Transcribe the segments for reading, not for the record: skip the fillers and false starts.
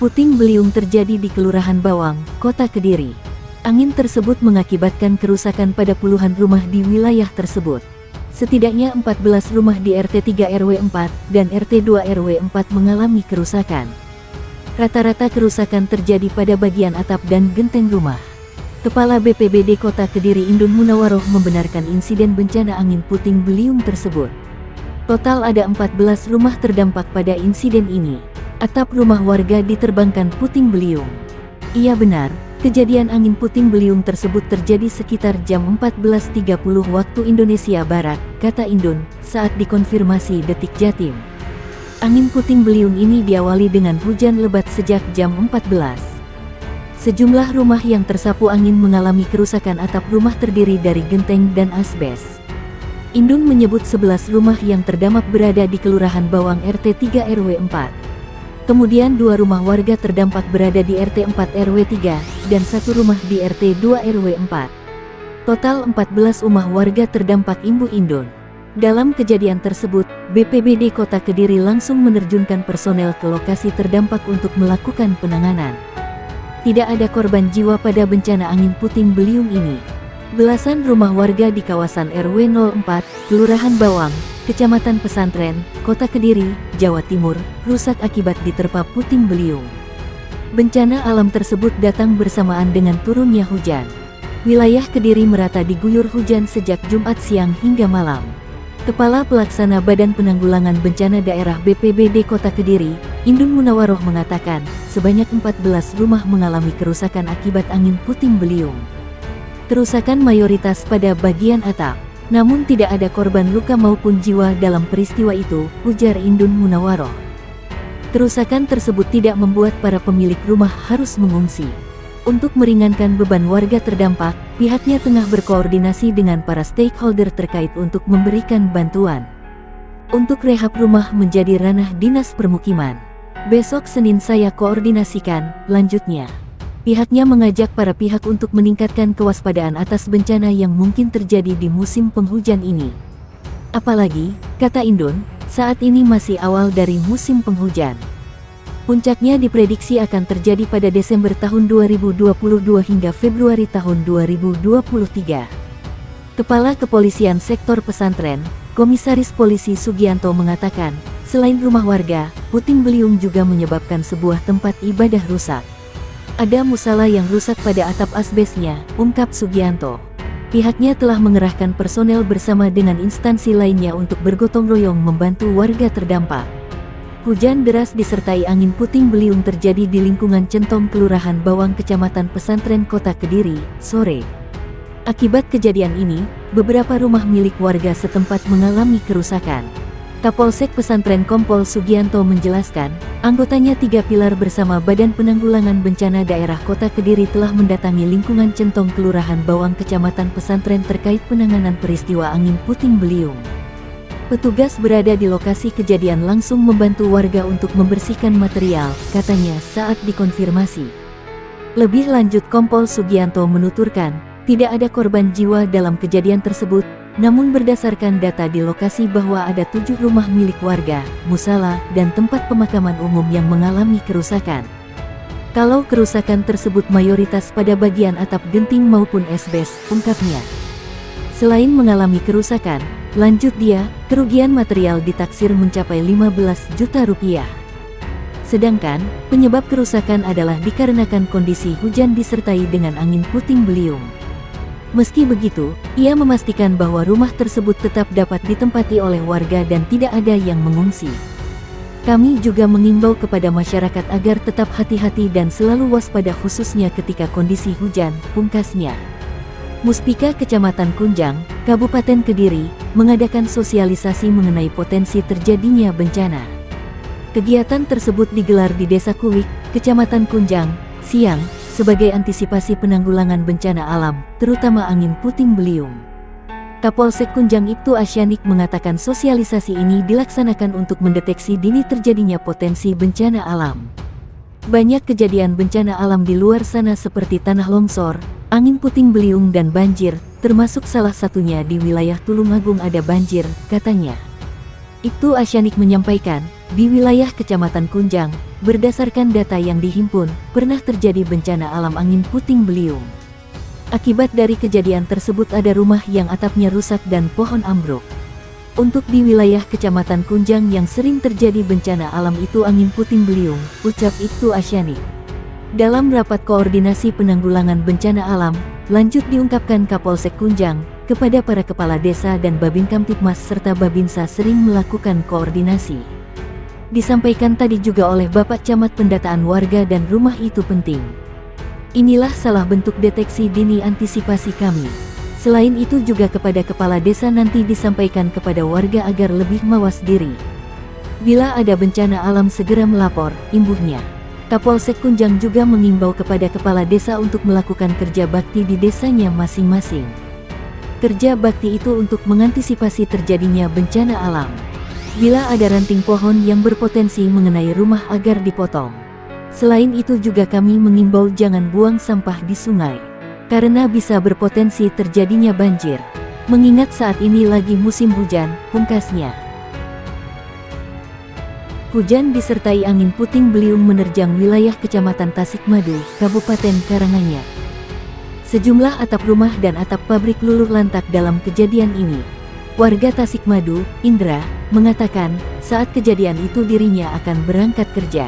Puting beliung terjadi di Kelurahan Bawang, Kota Kediri. Angin tersebut mengakibatkan kerusakan pada puluhan rumah di wilayah tersebut. Setidaknya 14 rumah di RT 3 RW 4 dan RT 2 RW 4 mengalami kerusakan. Rata-rata kerusakan terjadi pada bagian atap dan genteng rumah. Kepala BPBD Kota Kediri Indun Munawaroh membenarkan insiden bencana angin puting beliung tersebut. Total ada 14 rumah terdampak pada insiden ini. Atap rumah warga diterbangkan puting beliung. Iya benar, kejadian angin puting beliung tersebut terjadi sekitar jam 14.30 waktu Indonesia Barat, kata Indun, saat dikonfirmasi Detik Jatim. Angin puting beliung ini diawali dengan hujan lebat sejak jam 14. Sejumlah rumah yang tersapu angin mengalami kerusakan. Atap rumah terdiri dari genteng dan asbes. Indun menyebut 11 rumah yang terdampak berada di Kelurahan Bawang RT 3 RW 4. Kemudian 2 rumah warga terdampak berada di RT 4 RW 3 dan 1 rumah di RT 2 RW 4. Total 14 rumah warga terdampak, imbu Indun. Dalam kejadian tersebut, BPBD Kota Kediri langsung menerjunkan personel ke lokasi terdampak untuk melakukan penanganan. Tidak ada korban jiwa pada bencana angin puting beliung ini. Belasan rumah warga di kawasan RW 04, Kelurahan Bawang, Kecamatan Pesantren, Kota Kediri, Jawa Timur, rusak akibat diterpa puting beliung. Bencana alam tersebut datang bersamaan dengan turunnya hujan. Wilayah Kediri merata diguyur hujan sejak Jumat siang hingga malam. Kepala Pelaksana Badan Penanggulangan Bencana Daerah BPBD Kota Kediri, Indun Munawaroh mengatakan, sebanyak 14 rumah mengalami kerusakan akibat angin puting beliung. Kerusakan mayoritas pada bagian atap. Namun tidak ada korban luka maupun jiwa dalam peristiwa itu, ujar Indun Munawaroh. Kerusakan tersebut tidak membuat para pemilik rumah harus mengungsi. Untuk meringankan beban warga terdampak, pihaknya tengah berkoordinasi dengan para stakeholder terkait untuk memberikan bantuan. Untuk rehab rumah menjadi ranah Dinas Permukiman. Besok Senin saya koordinasikan, lanjutnya. Pihaknya mengajak para pihak untuk meningkatkan kewaspadaan atas bencana yang mungkin terjadi di musim penghujan ini. Apalagi, kata Indun, saat ini masih awal dari musim penghujan. Puncaknya diprediksi akan terjadi pada Desember tahun 2022 hingga Februari tahun 2023. Kepala Kepolisian Sektor Pesantren, Komisaris Polisi Sugianto mengatakan, selain rumah warga, puting beliung juga menyebabkan sebuah tempat ibadah rusak. Ada musala yang rusak pada atap asbesnya, ungkap Sugianto. Pihaknya telah mengerahkan personel bersama dengan instansi lainnya untuk bergotong royong membantu warga terdampak. Hujan deras disertai angin puting beliung terjadi di lingkungan Centong Kelurahan Bawang Kecamatan Pesantren Kota Kediri, sore. Akibat kejadian ini, beberapa rumah milik warga setempat mengalami kerusakan. Kapolsek Pesantren Kompol Sugianto menjelaskan, anggotanya 3 pilar bersama Badan Penanggulangan Bencana Daerah Kota Kediri telah mendatangi lingkungan Centong Kelurahan Bawang Kecamatan Pesantren terkait penanganan peristiwa angin puting beliung. Petugas berada di lokasi kejadian langsung membantu warga untuk membersihkan material, katanya saat dikonfirmasi. Lebih lanjut Kompol Sugianto menuturkan, tidak ada korban jiwa dalam kejadian tersebut. Namun berdasarkan data di lokasi bahwa ada 7 rumah milik warga, musala, dan tempat pemakaman umum yang mengalami kerusakan. Kalau kerusakan tersebut mayoritas pada bagian atap genting maupun asbes, ungkapnya. Selain mengalami kerusakan, lanjut dia, kerugian material ditaksir mencapai 15 juta rupiah. Sedangkan, penyebab kerusakan adalah dikarenakan kondisi hujan disertai dengan angin puting beliung. Meski begitu, ia memastikan bahwa rumah tersebut tetap dapat ditempati oleh warga dan tidak ada yang mengungsi. Kami juga mengimbau kepada masyarakat agar tetap hati-hati dan selalu waspada khususnya ketika kondisi hujan, pungkasnya. Muspika Kecamatan Kunjang, Kabupaten Kediri, mengadakan sosialisasi mengenai potensi terjadinya bencana. Kegiatan tersebut digelar di Desa Kuwik, Kecamatan Kunjang, siang, sebagai antisipasi penanggulangan bencana alam, terutama angin puting beliung. Kapolsek Kunjang Ibtu Asyanik mengatakan sosialisasi ini dilaksanakan untuk mendeteksi dini terjadinya potensi bencana alam. Banyak kejadian bencana alam di luar sana seperti tanah longsor, angin puting beliung dan banjir, termasuk salah satunya di wilayah Tulungagung ada banjir, katanya. Ibtu Asyanik menyampaikan, Di wilayah Kecamatan Kunjang, berdasarkan data yang dihimpun, pernah terjadi bencana alam angin puting beliung. Akibat dari kejadian tersebut ada rumah yang atapnya rusak dan pohon ambruk. Untuk di wilayah Kecamatan Kunjang yang sering terjadi bencana alam itu angin puting beliung, ucap Ibtu Asyani. Dalam rapat koordinasi penanggulangan bencana alam, lanjut diungkapkan Kapolsek Kunjang, kepada para kepala desa dan Babin Kamtipmas serta Babinsa sering melakukan koordinasi. Disampaikan tadi juga oleh Bapak Camat pendataan warga dan rumah itu penting. Inilah salah bentuk deteksi dini antisipasi kami. Selain itu juga kepada kepala desa nanti disampaikan kepada warga agar lebih mawas diri. Bila ada bencana alam segera melapor, imbuhnya. Kapolsek Kunjang juga mengimbau kepada kepala desa untuk melakukan kerja bakti di desanya masing-masing. Kerja bakti itu untuk mengantisipasi terjadinya bencana alam. Bila ada ranting pohon yang berpotensi mengenai rumah agar dipotong. Selain itu juga kami mengimbau jangan buang sampah di sungai, karena bisa berpotensi terjadinya banjir. Mengingat saat ini lagi musim hujan, pungkasnya. Hujan disertai angin puting beliung menerjang wilayah Kecamatan Tasikmadu, Kabupaten Karanganyar. Sejumlah atap rumah dan atap pabrik luluh lantak dalam kejadian ini. Warga Tasikmadu, Indra, mengatakan, saat kejadian itu dirinya akan berangkat kerja.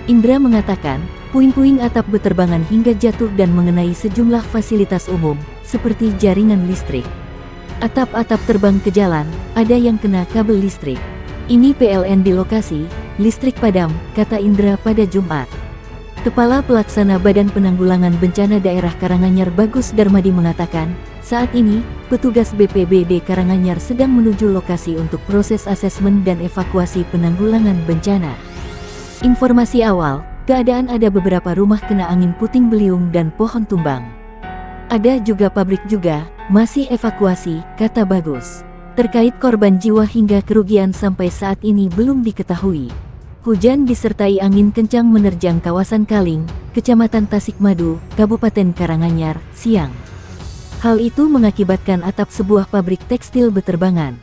Indra mengatakan, puing-puing atap beterbangan hingga jatuh dan mengenai sejumlah fasilitas umum, seperti jaringan listrik. Atap-atap terbang ke jalan, ada yang kena kabel listrik. Ini PLN di lokasi, listrik padam, kata Indra pada Jumat. Kepala Pelaksana Badan Penanggulangan Bencana Daerah Karanganyar Bagus Darmadi mengatakan, saat ini, petugas BPBD Karanganyar sedang menuju lokasi untuk proses asesmen dan evakuasi penanggulangan bencana. Informasi awal, keadaan ada beberapa rumah kena angin puting beliung dan pohon tumbang. Ada juga pabrik juga, masih evakuasi, kata Bagus. Terkait korban jiwa hingga kerugian sampai saat ini belum diketahui. Hujan disertai angin kencang menerjang kawasan Kaling, Kecamatan Tasikmadu, Kabupaten Karanganyar, siang. Hal itu mengakibatkan atap sebuah pabrik tekstil beterbangan.